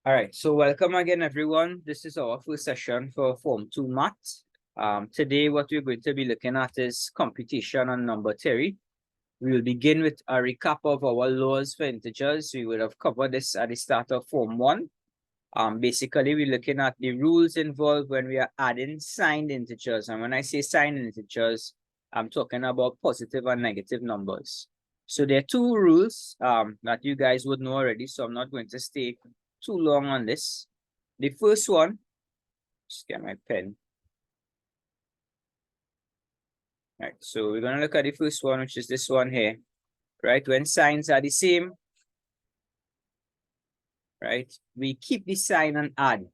All right, so welcome again, everyone. This is our first session for Form 2 Maths. Today, what we're going to be looking at is computation and number theory. We will begin with a recap of our laws for integers. We would have covered this at the start of Form 1. Basically, we're looking at the rules involved when we are adding signed integers. And when I say signed integers, I'm talking about positive and negative numbers. So there are two rules that you guys would know already, so I'm not going to stay too long on this. The first one, just get my pen. All right, so we're going to look at the first one, which is this one here, right? When signs are the same, right, we keep the sign and add,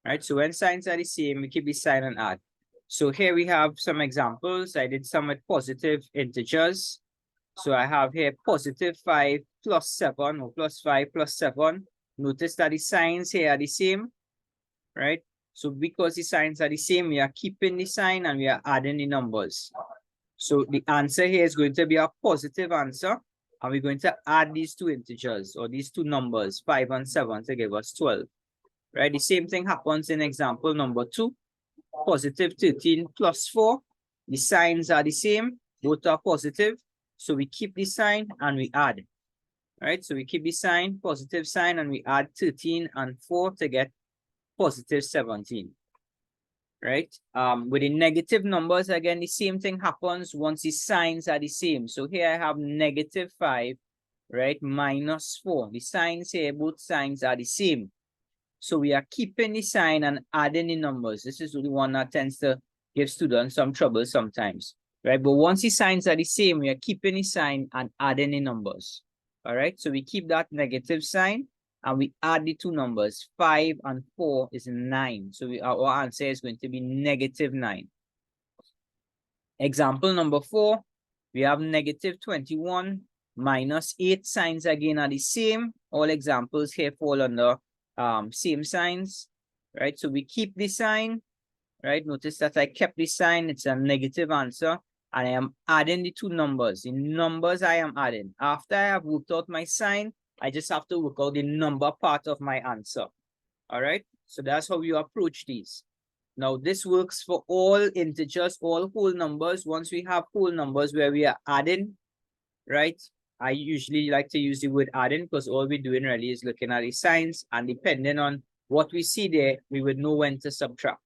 right? So when signs are the same, we keep the sign and add. So here we have some examples. I did some with positive integers. So I have here positive 5 plus 7 or plus 5 plus 7. Notice that the signs here are the same, right? So because the signs are the same, we are keeping the sign and we are adding the numbers. So the answer here is going to be a positive answer. And we're going to add these two integers or these two numbers, 5 and 7, to give us 12. Right? The same thing happens in example number 2. Positive 13 plus 4. The signs are the same. Both are positive. So we keep the sign and we add. Right? So we keep the sign, positive sign, and we add 13 and 4 to get positive 17. Right? With the negative numbers, again, the same thing happens once the signs are the same. So here I have negative 5, right, minus 4. The signs here, both signs are the same. So we are keeping the sign and adding the numbers. This is the one that tends to give students some trouble sometimes, right? But once the signs are the same, we are keeping the sign and adding the numbers. All right, so we keep that negative sign and we add the two numbers. 5 and 4 is 9. So our answer is going to be negative 9. Example number 4, we have negative 21 minus 8. Signs again are the same. All examples here fall under same signs, right? So we keep the sign, right? Notice that I kept the sign. It's a negative answer. And I am adding the two numbers. The numbers I am adding. After I have worked out my sign, I just have to work out the number part of my answer. All right? So that's how you approach these. Now, this works for all integers, all whole numbers. Once we have whole numbers where we are adding, right? I usually like to use the word adding because all we're doing really is looking at the signs, and depending on what we see there, we would know when to subtract.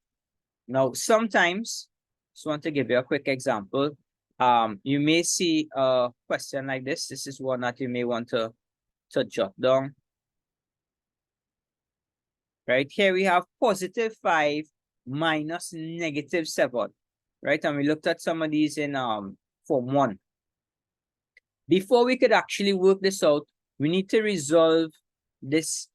Now, sometimes, just want to give you a quick example. You may see a question like this. This is one that you may want to jot down. Right here we have positive 5 minus negative 7. Right, and we looked at some of these in Form 1. Before we could actually work this out, we need to resolve these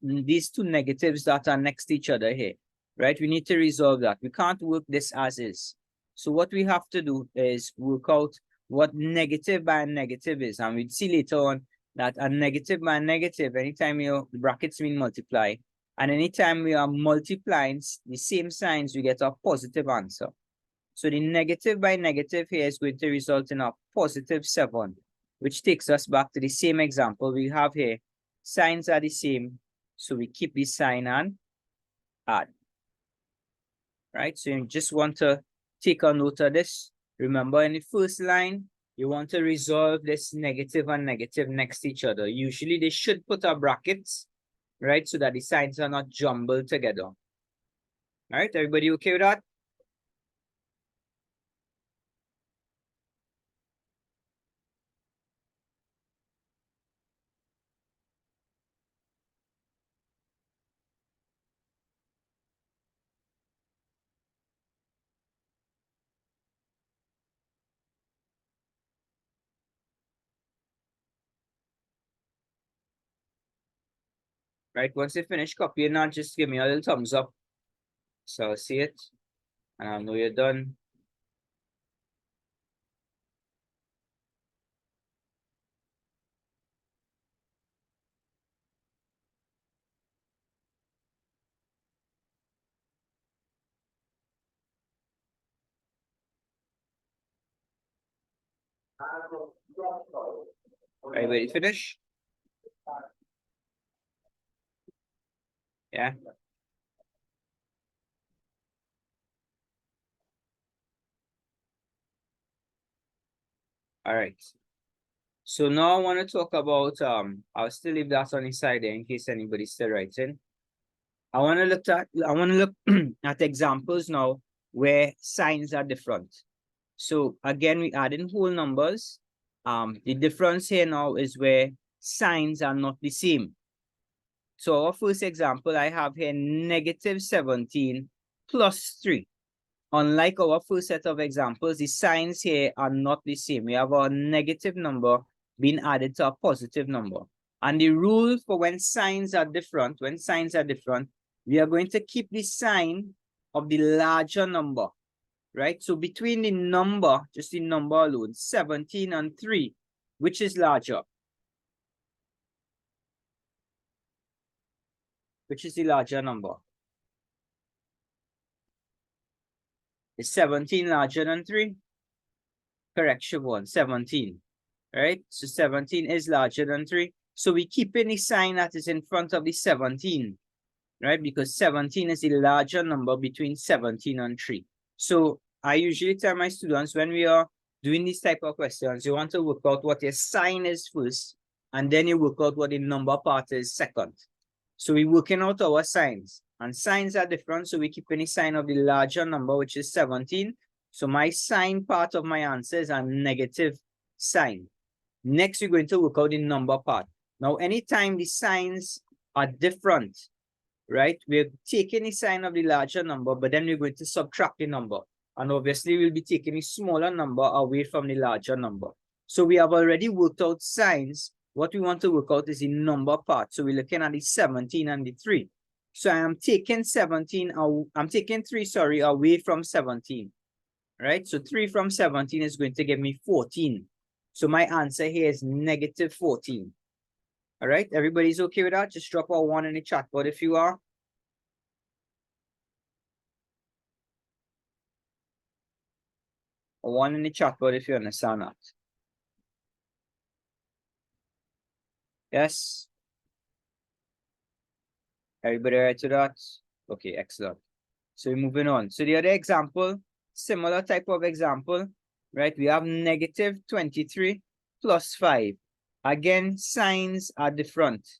two negatives that are next to each other here, right? We need to resolve that. We can't work this as is. So what we have to do is work out what negative by negative is. And we'll see later on that a negative by negative, anytime the brackets mean multiply, and anytime we are multiplying the same signs, we get a positive answer. So the negative by negative here is going to result in a positive 7. Which takes us back to the same example we have here. Signs are the same, so we keep the sign and add. Right, so you just want to take a note of this. Remember, in the first line, you want to resolve this negative and negative next to each other. Usually, they should put a brackets, right, so that the signs are not jumbled together. All right, everybody okay with that? Right, once you finish copying that, just give me a little thumbs up. So I'll see it, and I'll know you're done. Everybody finish? Yeah. All right. So now I want to talk about, I'll still leave that on the side there in case anybody's still writing. I want to look at examples now where signs are different. So again, we add in whole numbers. The difference here now is where signs are not the same. So our first example, I have here -17 plus 3. Unlike our first set of examples, the signs here are not the same. We have a negative number being added to a positive number. And the rule for when signs are different, we are going to keep the sign of the larger number, right? So between the number, just the number alone, 17 and 3, which is larger? Which is the larger number? Is 17 larger than 3? Correct, Siobhan, 17. Right? So 17 is larger than 3. So we keep any sign that is in front of the 17, right? Because 17 is the larger number between 17 and 3. So I usually tell my students when we are doing these type of questions, you want to work out what your sign is first, and then you work out what the number part is second. So we're working out our signs, and signs are different. So we keep any sign of the larger number, which is 17. So my sign part of my answer is a negative sign. Next, we're going to work out the number part. Now, anytime the signs are different, right, we're taking the sign of the larger number, but then we're going to subtract the number. And obviously, we'll be taking a smaller number away from the larger number. So we have already worked out signs. What we want to work out is the number part. So we're looking at the 17 and the 3. So I am taking 3, sorry, away from 17, right? So 3 from 17 is going to give me 14. So my answer here is -14. All right, everybody's okay with that? Just drop a 1 in the chat board if you are. A 1 in the chat board if you understand that. Yes? Everybody right to that? Okay, excellent. So we're moving on. So the other example, similar type of example, right? We have -23 plus 5. Again, signs are different,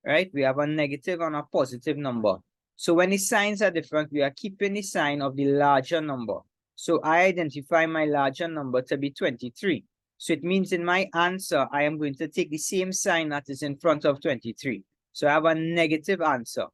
right? We have a negative and a positive number. So when the signs are different, we are keeping the sign of the larger number. So I identify my larger number to be 23. So it means in my answer, I am going to take the same sign that is in front of 23. So I have a negative answer.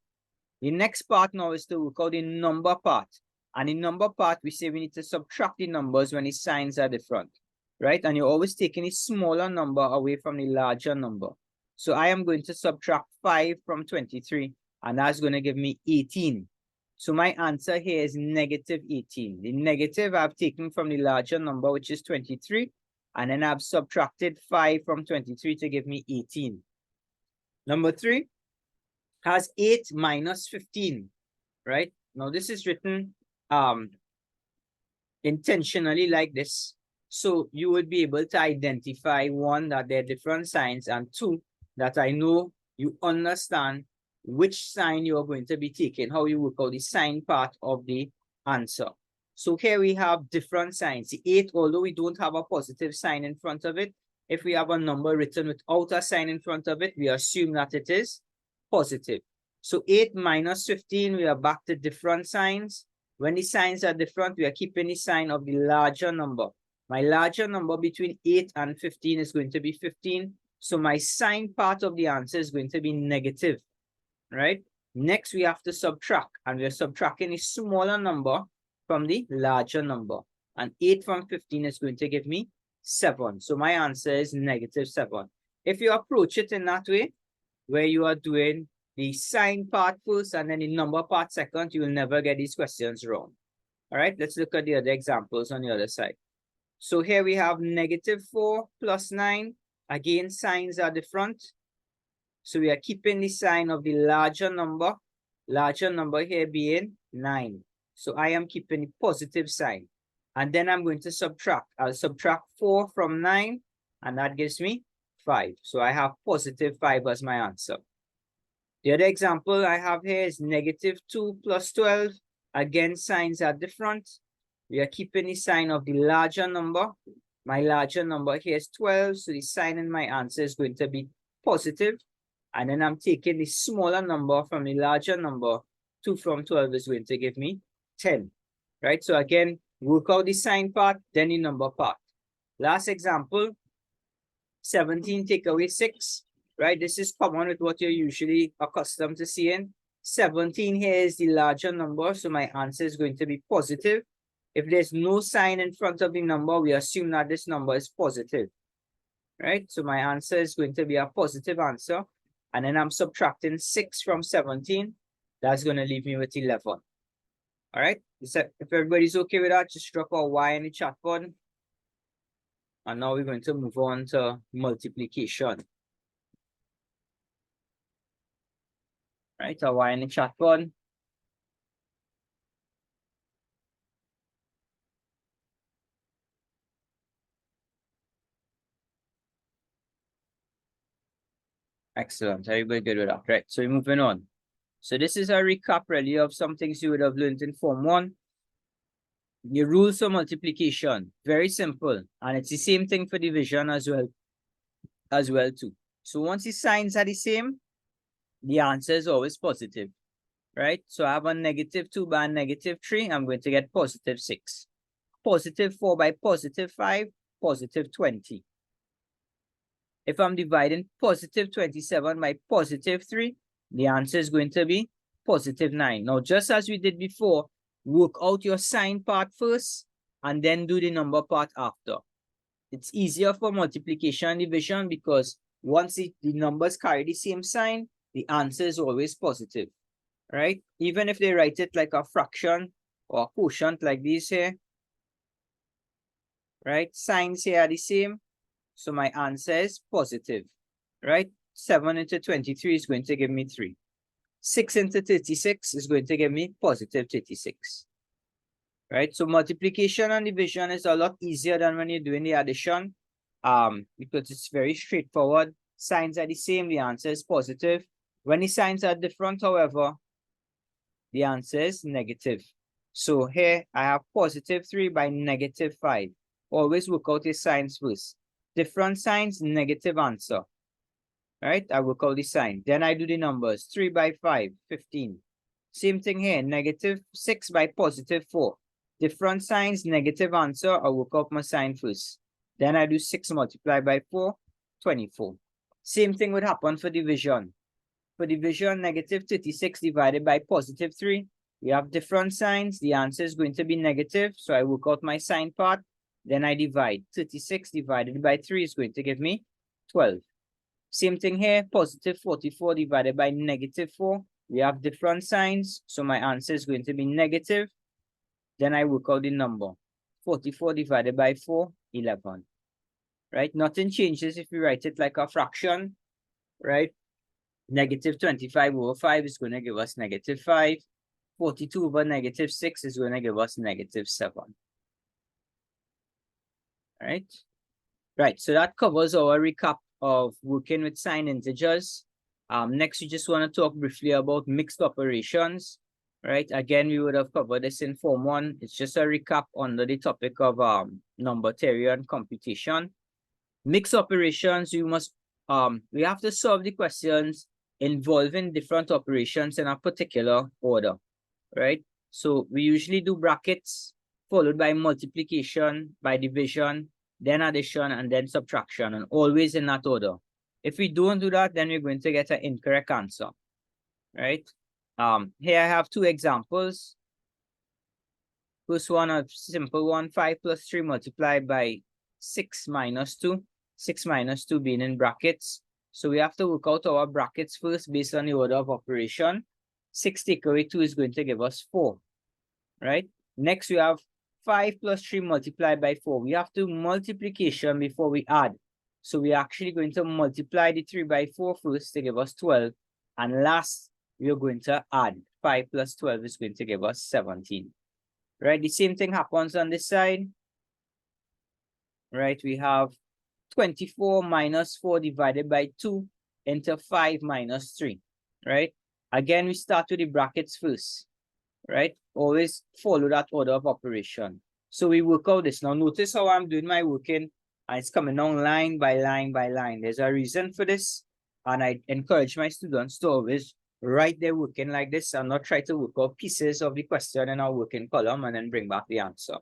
The next part now is to work out the number part. And in number part, we say we need to subtract the numbers when the signs are different, right? And you're always taking a smaller number away from the larger number. So I am going to subtract 5 from 23, and that's going to give me 18. So my answer here is -18. The negative I've taken from the larger number, which is 23, and then I've subtracted 5 from 23 to give me 18. Number 3 has 8 minus 15, right? Now this is written intentionally like this. So you would be able to identify, 1, that there are different signs, and 2, that I know you understand which sign you are going to be taking, how you work out the sign part of the answer. So here we have different signs. The 8, although we don't have a positive sign in front of it, if we have a number written without a sign in front of it, we assume that it is positive. So 8 minus 15, we are back to different signs. When the signs are different, we are keeping the sign of the larger number. My larger number between 8 and 15 is going to be 15. So my sign part of the answer is going to be negative, right? Next, we have to subtract, and we're subtracting a smaller number from the larger number. And 8 from 15 is going to give me 7. So my answer is -7. If you approach it in that way, where you are doing the sign part first and then the number part second, you will never get these questions wrong. All right, let's look at the other examples on the other side. So here we have -4 plus 9. Again, signs are different. So we are keeping the sign of the larger number here being 9. So I am keeping the positive sign. And then I'm going to subtract. I'll subtract 4 from 9, and that gives me 5. So I have +5 as my answer. The other example I have here is -2 plus 12. Again, signs are different. We are keeping the sign of the larger number. My larger number here is 12, so the sign in my answer is going to be positive. And then I'm taking the smaller number from the larger number. 2 from 12 is going to give me 10, right? So again, work out the sign part, then the number part. Last example, 17 take away 6, right? This is common with what you're usually accustomed to seeing. 17 here is the larger number, so my answer is going to be positive. If there's no sign in front of the number, we assume that this number is positive, right? So my answer is going to be a positive answer. And then I'm subtracting 6 from 17. That's going to leave me with 11. All right? If everybody's okay with that, just drop a Y in the chat board. And now we're going to move on to multiplication. Right, a Y in the chat board. Excellent. Everybody good with that. Right. So we're moving on. So this is a recap really of some things you would have learned in Form 1. The rules for multiplication, very simple. And it's the same thing for division as well too. So once the signs are the same, the answer is always positive. Right? So I have a -2 by -3, I'm going to get positive 6. +4 by +5, positive 20. If I'm dividing positive 27 by +3, the answer is going to be positive 9. Now, just as we did before, work out your sign part first and then do the number part after. It's easier for multiplication and division because once the numbers carry the same sign, the answer is always positive, right? Even if they write it like a fraction or a quotient like this here, right? Signs here are the same. So my answer is positive, right? 7 into 23 is going to give me 3. 6 into 36 is going to give me positive 36, right? So multiplication and division is a lot easier than when you're doing the addition, because it's very straightforward. Signs are the same, the answer is positive. When the signs are different, however, the answer is negative. So here I have positive 3 by -5. Always work out the signs first. Different signs, negative answer. Right? I work out the sign. Then I do the numbers. 3 by 5, 15. Same thing here. -6 by +4. Different signs, negative answer. I work out my sign first. Then I do 6 multiplied by 4, 24. Same thing would happen for division. For division, -36 divided by +3. We have different signs. The answer is going to be negative. So I work out my sign part. Then I divide. 36 divided by 3 is going to give me 12. Same thing here, positive 44 divided by -4. We have different signs, so my answer is going to be negative. Then I work out the number. 44 divided by 4, 11. Right? Nothing changes if you write it like a fraction, right? -25 over 5 is going to give us -5. 42 over -6 is going to give us -7. Right? Right, so that covers our recap of working with signed integers. Next, we just want to talk briefly about mixed operations, right? Again, we would have covered this in Form 1. It's just a recap under the topic of number theory and computation. Mixed operations, we have to solve the questions involving different operations in a particular order, right? So we usually do brackets followed by multiplication, by division, then addition, and then subtraction, and always in that order. If we don't do that, then we're going to get an incorrect answer, right? Here I have 2 examples. First one, a simple one, 5 plus 3 multiplied by 6 minus 2. 6 minus 2 being in brackets. So we have to work out our brackets first based on the order of operation. 6 take away 2 is going to give us 4, right? Next, we have 5 plus 3 multiplied by 4. We have to multiplication before we add. So we're actually going to multiply the 3 by 4 first to give us 12. And last, we're going to add. 5 plus 12 is going to give us 17. Right? The same thing happens on this side. Right? We have 24 minus 4 divided by 2 into 5 minus 3. right? Again, we start with the brackets first, right? Always follow that order of operation. So we work out this. Now notice how I'm doing my working, and it's coming down line by line by line. There's a reason for this, and I encourage my students to always write their working like this and not try to work out pieces of the question in our working column and then bring back the answer.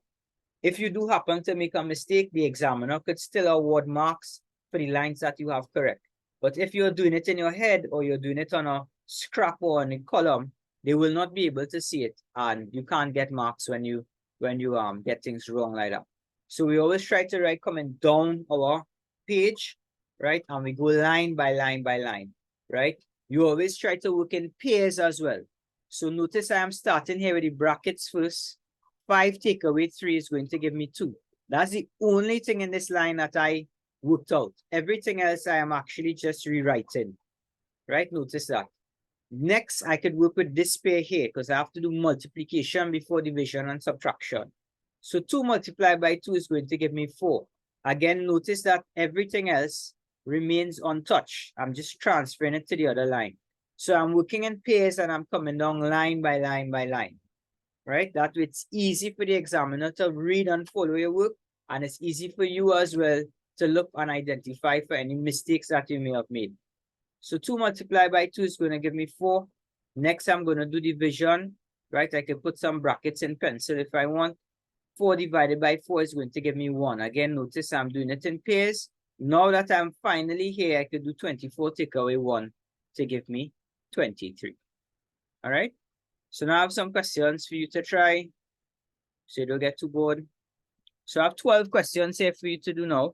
If you do happen to make a mistake, the examiner could still award marks for the lines that you have correct. But if you're doing it in your head or you're doing it on a scrap or on a column, they will not be able to see it, and you can't get marks when you get things wrong like that. So we always try to write coming down our page, right? And we go line by line by line, right? You always try to work in pairs as well. So notice I am starting here with the brackets first. 5 take away 3 is going to give me 2. That's the only thing in this line that I worked out. Everything else I am actually just rewriting, right? Notice that. Next, I could work with this pair here because I have to do multiplication before division and subtraction. So 2 multiplied by 2 is going to give me 4. Again, notice that everything else remains untouched. I'm just transferring it to the other line. So I'm working in pairs and I'm coming down line by line by line, right? That way it's easy for the examiner to read and follow your work, and it's easy for you as well to look and identify for any mistakes that you may have made. So 2 multiplied by 2 is going to give me 4. Next, I'm going to do division, right? I can put some brackets in pencil if I want. 4 divided by 4 is going to give me 1. Again, notice I'm doing it in pairs. Now that I'm finally here, I could do 24, take away 1 to give me 23. All right? So now I have some questions for you to try, so you don't get too bored. So I have 12 questions here for you to do now,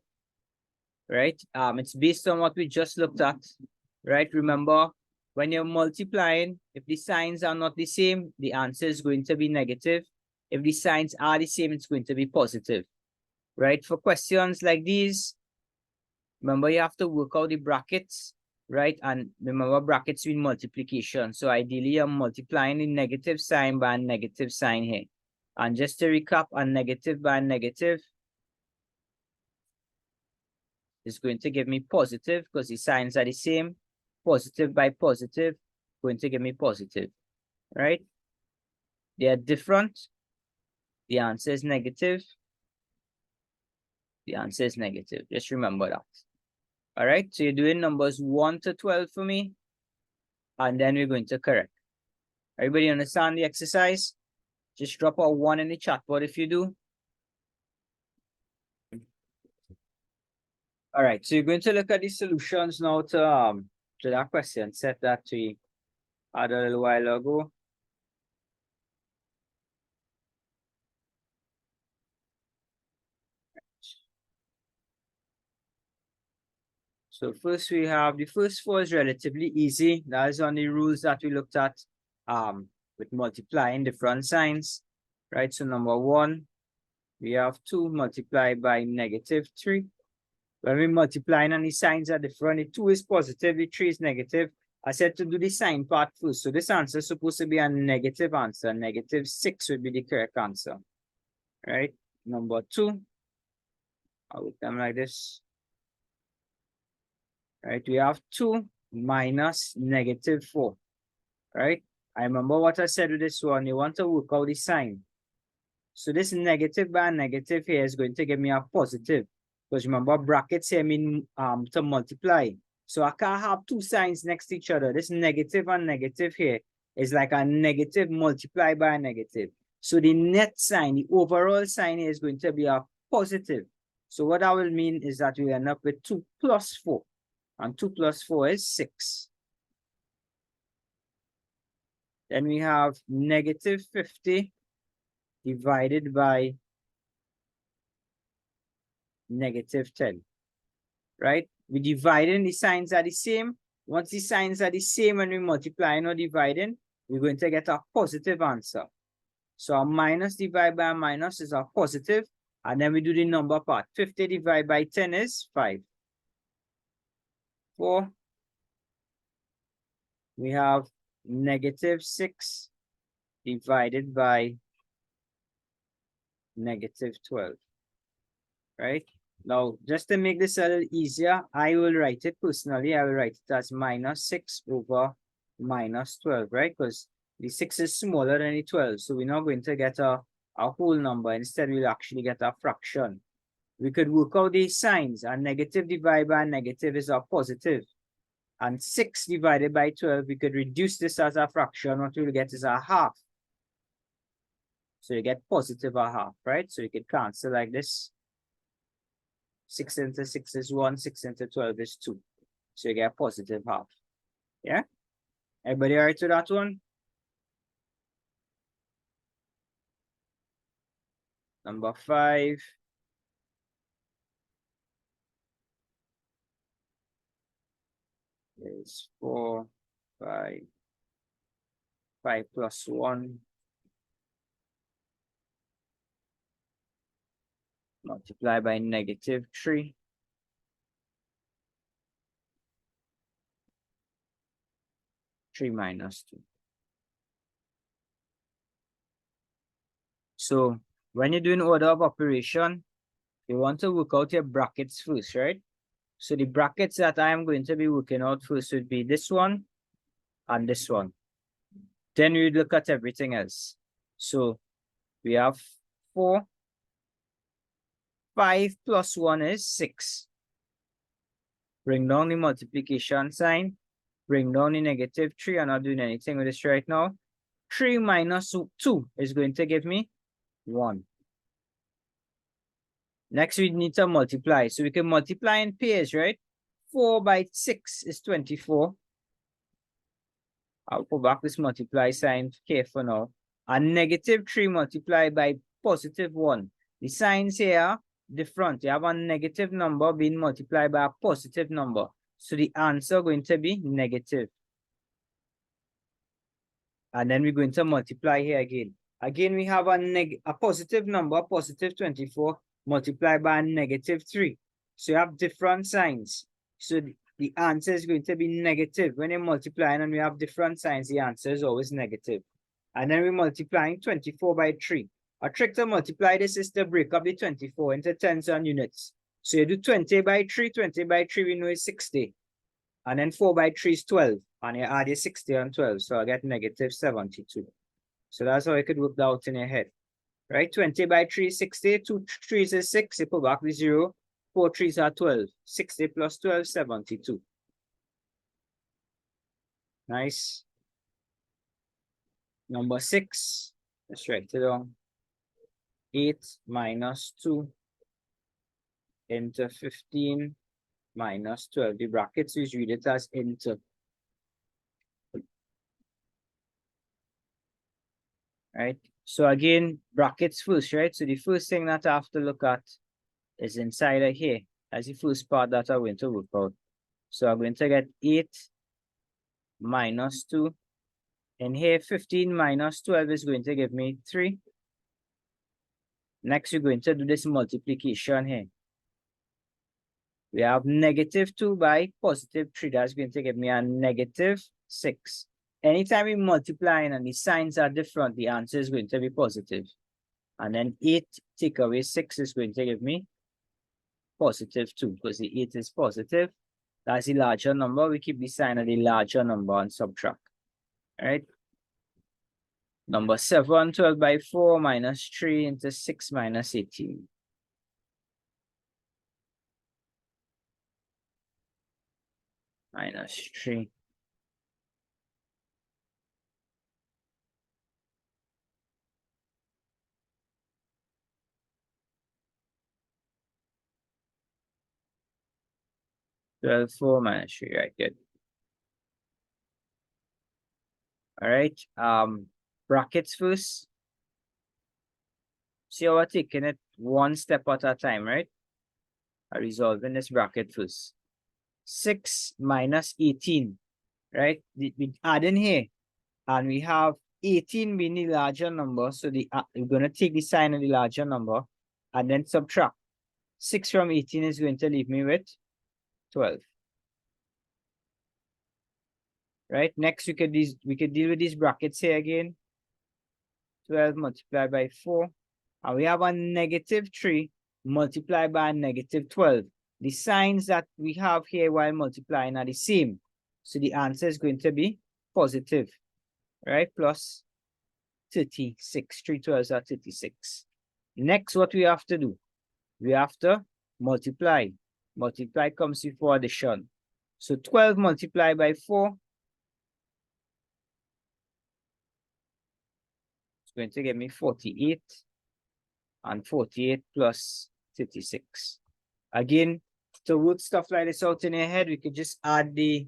right? It's based on what we just looked at, right? Remember, when you're multiplying, if the signs are not the same, the answer is going to be negative. If the signs are the same, it's going to be positive, right? For questions like these, remember you have to work out the brackets, right? And remember, brackets mean multiplication. So ideally, I'm multiplying the negative sign by a negative sign here. And just to recap, a negative by a negative is going to give me positive because the signs are the same. Positive by positive, going to give me positive, right? They are different. The answer is negative. The answer is negative. Just remember that. All right, so you're doing numbers 1 to 12 for me, and then we're going to correct. Everybody understand the exercise? Just drop a 1 in the chat board if you do. All right, so you're going to look at the solutions now to that question set that we had a little while ago. So first we have the first 4 is relatively easy. That is on the rules that we looked at with multiplying different signs, right? So number 1, we have 2 multiplied by negative 3. When we multiplying and the signs are different, the 2 is positive, the 3 is negative. I said to do the sign part first. So this answer is supposed to be a negative answer. Negative 6 would be the correct answer, right? Number 2, I'll put them like this. Right, we have 2 minus negative 4, right? I remember what I said with this one. You want to work out the sign. So this negative by negative here is going to give me a positive. Because remember, brackets here mean to multiply. So I can't have 2 signs next to each other. This negative and negative here is like a negative multiplied by a negative. So the net sign, the overall sign here is going to be a positive. So what that will mean is that we end up with 2 plus 4. And 2 plus 4 is 6. Then we have negative 50 divided by negative 10, right? We dividing, the signs are the same. Once the signs are the same when we multiplying or dividing, we're going to get a positive answer. So a minus divided by a minus is a positive, and then we do the number part. 50 divided by 10 is 5. 4. We have negative 6 divided by negative 12, right? Now, just to make this a little easier, I will write it personally. I will write it as minus 6 over minus 12, right? Because the 6 is smaller than the 12. So we're not going to get a whole number. Instead, we'll actually get a fraction. We could work out these signs. A negative divided by a negative is a positive. And 6 divided by 12, we could reduce this as a fraction. What we'll get is a half. So you get positive a half, right? So you could cancel like this. 6 into 6 is 1, 6 into 12 is 2. So you get positive half. Yeah? Everybody all right with that one? Number 5. Is 4, 5. 5 plus 1. Multiply by negative 3. Minus 2. So when you're doing order of operation, you want to work out your brackets first, right? So the brackets that I am going to be working out first would be this one and this one. Then we look at everything else. So we have 4. 5 plus 1 is 6. Bring down the multiplication sign. Bring down the negative 3. I'm not doing anything with this right now. 3 minus 2 is going to give me 1. Next, we need to multiply. So we can multiply in pairs, right? 4 by 6 is 24. I'll put back this multiply sign careful now. And negative 3 multiplied by positive 1. The signs here are different. You have a negative number being multiplied by a positive number. So the answer going to be negative. And then we're going to multiply here again. Again, we have a positive number, positive 24, multiplied by a negative 3. So you have different signs. So the answer is going to be negative. When you're multiplying and we have different signs, the answer is always negative. And then we're multiplying 24 by 3. A trick to multiply this is to break up the 24 into tens and units. So you do 20 by 3, 20 by 3 we know is 60. And then 4 by 3 is 12. And you add your 60 and 12. So I get negative 72. So that's how you could work that out in your head. Right? 20 by 3 is 60. 2 3s is 6. You put back the 0. 4 3s are 12. 60 plus 12, 72. Nice. Number 6. Let's write it down. 8 minus 2 into 15 minus 12. The brackets, we read it as into. Right? So again, brackets first, right? So the first thing that I have to look at is inside of here. That's the first part that I'm going to work out. So I'm going to get 8 minus 2. And here, 15 minus 12 is going to give me 3. Next, we're going to do this multiplication here. We have negative 2 by positive 3. That's going to give me a negative 6. Anytime we multiply and the signs are different, the answer is going to be positive. And then 8 take away 6 is going to give me positive 2 because the 8 is positive. That's the larger number. We keep the sign of the larger number and subtract. All right. Number 7, 12 by 4 minus 3 into 6 minus 18. Minus 3. Twelve 4 minus 3, right? Good. All right. Brackets first. See how we're taking it one step at a time, right? I'm resolving this bracket first. 6 minus 18, right? We add in here, and we have 18 being the larger number. So we're going to take the sign of the larger number and then subtract. 6 from 18 is going to leave me with 12. Right? Next, we could deal with these brackets here again. 12 multiplied by 4. And we have a negative 3 multiplied by a negative 12. The signs that we have here while multiplying are the same. So the answer is going to be positive, right? Plus 36, 3 12s are 36. Next, what we have to do, we have to multiply. Multiply comes before addition. So 12 multiplied by 4, it's going to give me 48, and 48 plus 36. Again, to work stuff like this out in your head, we could just add the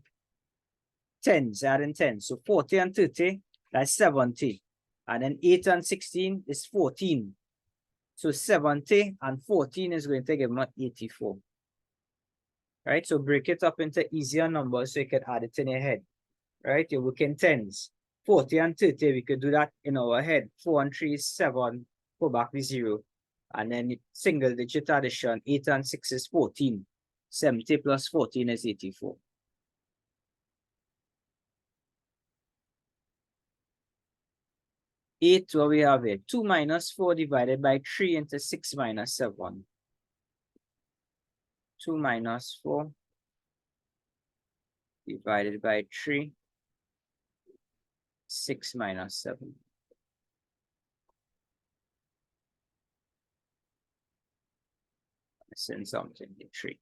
tens, add in 10. So 40 and 30, that's 70. And then 8 and 16 is 14. So 70 and 14 is going to give me 84. Right? So break it up into easier numbers so you can add it in your head. Right? You're working tens. 40 and 30, we could do that in our head. 4 and 3 is 7. Go back to 0. And then single digit addition. 8 and 6 is 14. 70 plus 14 is 84. Eight, what we have here? 2 minus 4 divided by 3 into 6 minus 7. 2 minus 4 divided by 3. 6 minus 7. Send something to 3.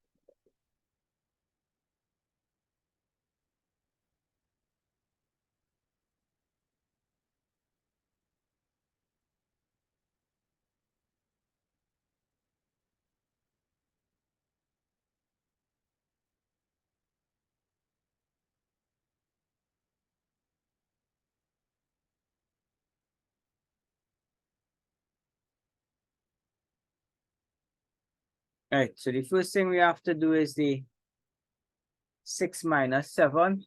All right, so the first thing we have to do is the 6 minus 7.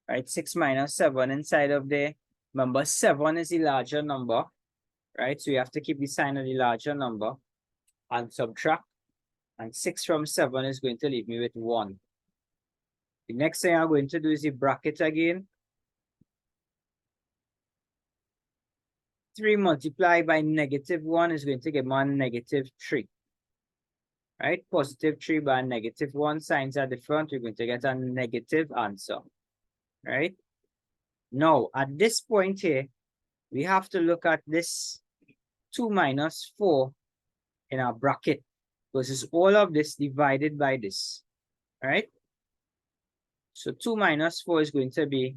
Right, 6 minus 7 inside of there. Remember, 7 is the larger number, right? So you have to keep the sign of the larger number and subtract. And 6 from 7 is going to leave me with 1. The next thing I'm going to do is the bracket again. 3 multiplied by negative 1 is going to give me negative 3. Right? Positive 3 by negative 1. Signs are different. We're going to get a negative answer. Right? Now, at this point here, we have to look at this 2 minus 4 in our bracket versus all of this divided by this. Right? So 2 minus 4 is going to be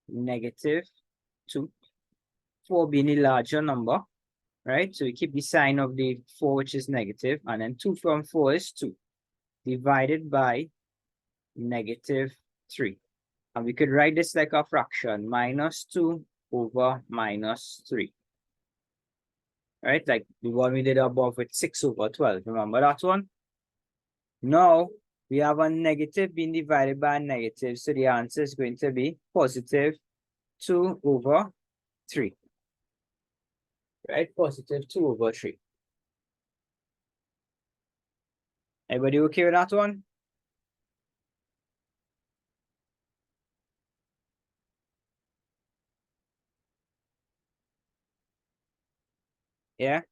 negative 2. 4 being a larger number. Right? So we keep the sign of the 4, which is negative, and then 2 from 4 is 2, divided by negative 3. And we could write this like a fraction, minus 2 over minus 3. Right? Like the one we did above with 6 over 12. Remember that one? Now, we have a negative being divided by a negative, so the answer is going to be positive 2 over 3. Right? Positive 2 over 3. Everybody okay with that one? Yeah?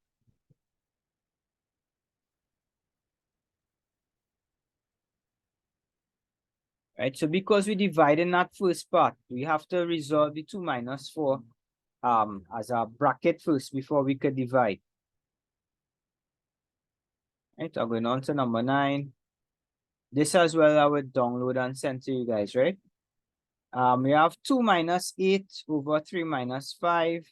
Right, so because we divide in that first part, we have to resolve the 2 minus 4 as a bracket first before we could divide. Right, I'm going on to number 9. This as well I would download and send to you guys, right? We have 2 minus 8 over 3 minus 5.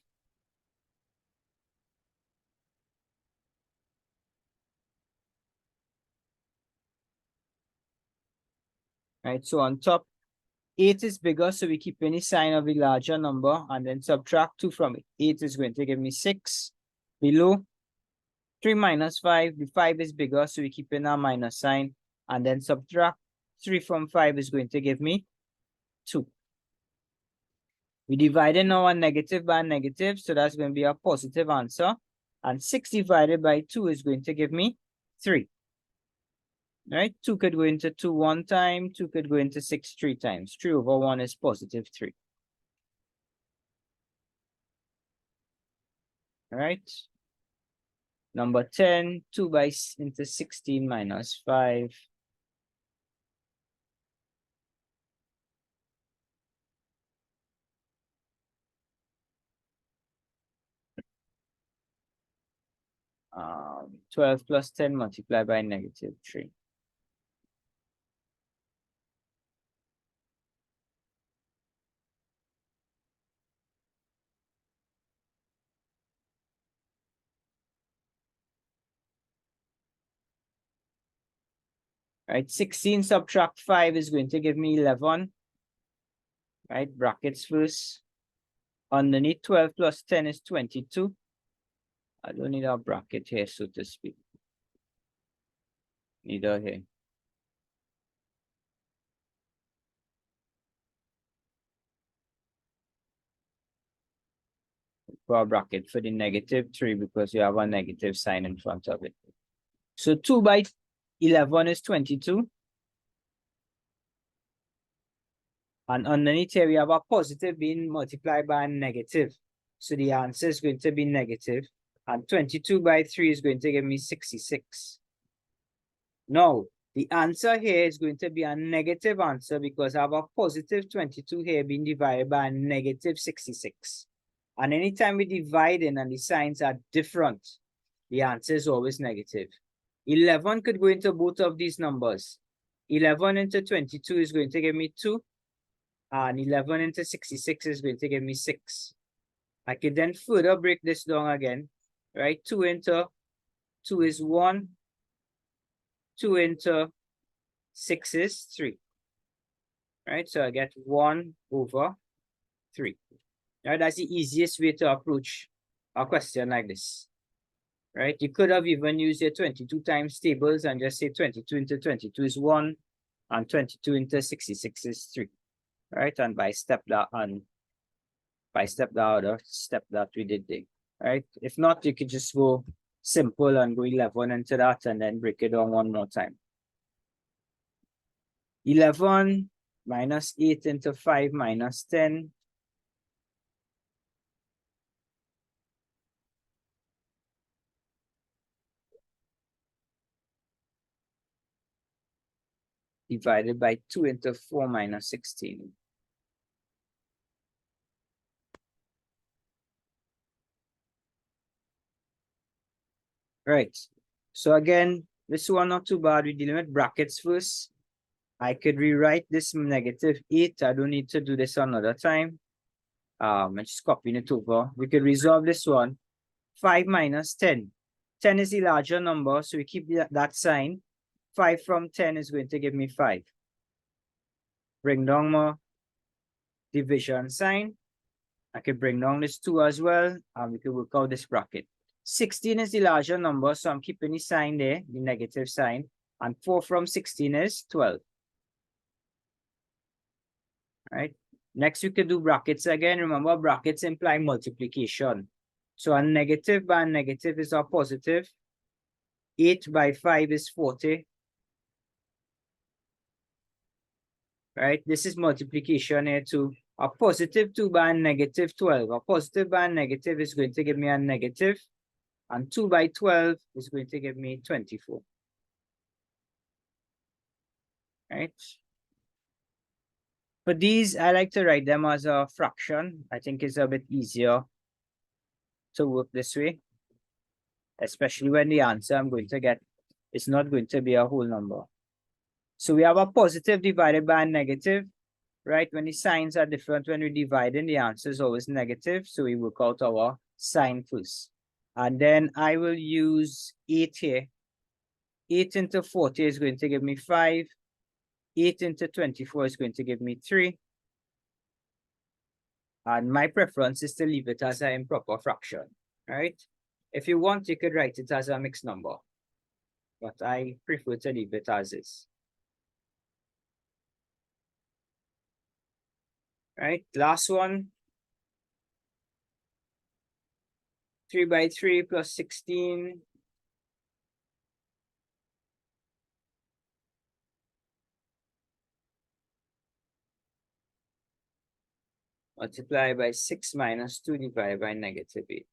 Right, so on top, 8 is bigger, so we keep any sign of the larger number and then subtract 2 from it. 8 is going to give me 6. Below, 3 minus 5, the 5 is bigger, so we keep in our minus sign and then subtract 3 from 5 is going to give me 2. We divided now a negative by a negative, so that's going to be a positive answer. And 6 divided by 2 is going to give me 3. right? 2 could go into 2 one time, 2 could go into 6 3 times. 3 over 1 is positive 3. All right. Number 10, 2 into 16 minus 5. Um, 12 plus 10 multiplied by negative 3. Right, 16 subtract 5 is going to give me 11. Right, brackets first. Underneath 12 plus 10 is 22. I don't need a bracket here, so to speak. Neither here. For a bracket for the negative 3 because you have a negative sign in front of it. So 2 by 11 is 22. And underneath here, we have a positive being multiplied by a negative. So the answer is going to be negative. And 22 by 3 is going to give me 66. Now, the answer here is going to be a negative answer because I have a positive 22 here being divided by a negative 66. And anytime we divide in and the signs are different, the answer is always negative. 11 could go into both of these numbers. 11 into 22 is going to give me 2. And 11 into 66 is going to give me 6. I could then further break this down again, right? 2 into 2 is 1. 2 into 6 is 3. Right? So I get 1 over 3. Right? That's the easiest way to approach a question like this. Right? You could have even used your 22 times tables and just say 22 into 22 is 1 and 22 into 66 is 3. Right? And by step that other step that we did there. Right? If not, you could just go simple and go 11 into that and then break it down one more time. 11 minus 8 into 5 minus 10. Divided by 2 into 4 minus 16. Right. So again, this one not too bad. We're dealing with brackets first. I could rewrite this negative 8. I don't need to do this another time. I'm just copying it over. We could resolve this one. 5 minus 10. 10 is the larger number, so we keep that sign. 5 from 10 is going to give me 5. Bring down more division sign. I could bring down this 2 as well, and we could work out this bracket. 16 is the larger number, so I'm keeping the sign there, the negative sign. And 4 from 16 is 12. Right? Next, we could do brackets again. Remember, brackets imply multiplication. So a negative by a negative is a positive. 8 by 5 is 40. Right? This is multiplication here too. A positive 2 by a negative 12. A positive by a negative is going to give me a negative. And 2 by 12 is going to give me 24. Right? For these, I like to write them as a fraction. I think it's a bit easier to work this way, especially when the answer I'm going to get is not going to be a whole number. So we have a positive divided by a negative, right? When the signs are different, when we divide in, the answer is always negative. So we work out our sign first. And then I will use 8 here. 8 into 40 is going to give me 5. 8 into 24 is going to give me 3. And my preference is to leave it as an improper fraction, right? If you want, you could write it as a mixed number, but I prefer to leave it as is. Right, last one. 3 by 3 plus 16. multiply by 6 minus 2 divided by negative 8.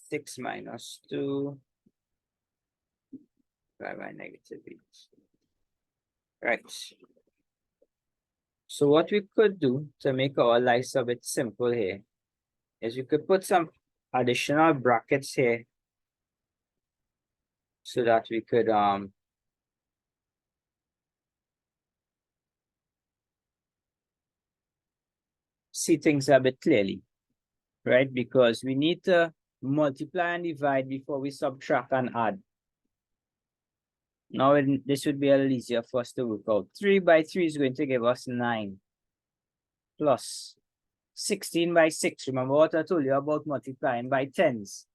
Six minus 2 divided by negative 8. Right. So what we could do to make our lives a bit simple here is we could put some additional brackets here so that we could see things a bit clearly, right? Because we need to multiply and divide before we subtract and add. Now this would be a little easier for us to work out. 3 by 3 is going to give us 9 plus 16 by 6. Remember what I told you about multiplying by tens,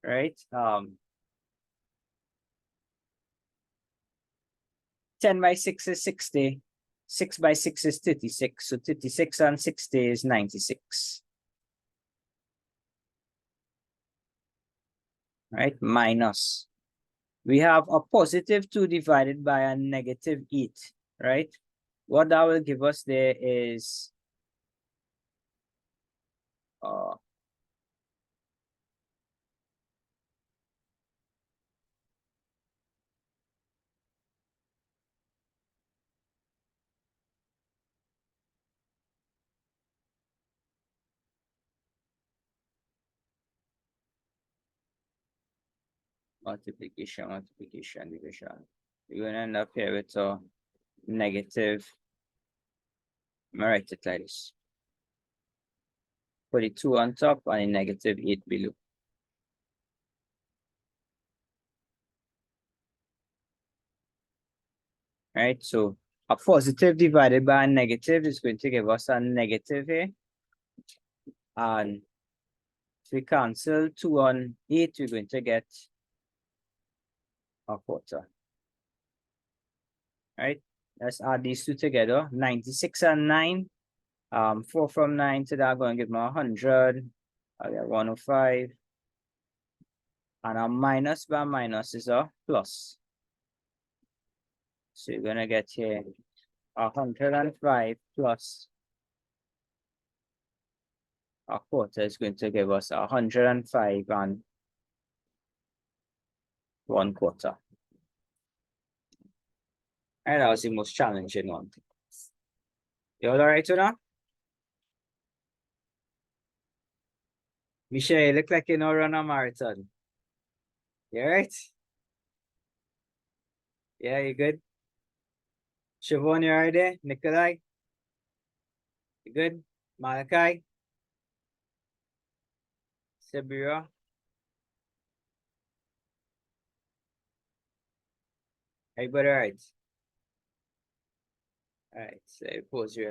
right? 10 by 6 is 60. 6 by 6 is 36. So 36 and 60 is 96. Right? Minus. We have a positive 2 divided by a negative 8. Right? What that will give us there is multiplication, division. We're going to end up here with a negative. I'm going to write it like this. Put the 2 on top and a negative 8 below. Right, so a positive divided by a negative is going to give us a negative here. And if we cancel 2 on 8, we're going to get a quarter. Right, let's add these two together. 96 and 9. 4 from 9 to that, going to give me 100. I'll get 105. And a minus by minus is a plus. So you're going to get here 105 plus a quarter is going to give us 105 and 1/4. And that was the most challenging one. You all right with that? Michelle, you look like you know run a marathon. You all right? Yeah, you good? Siobhan, you all right there? Nikolai? You good? Malachi? Sabira? Everybody all right? All right, so pause your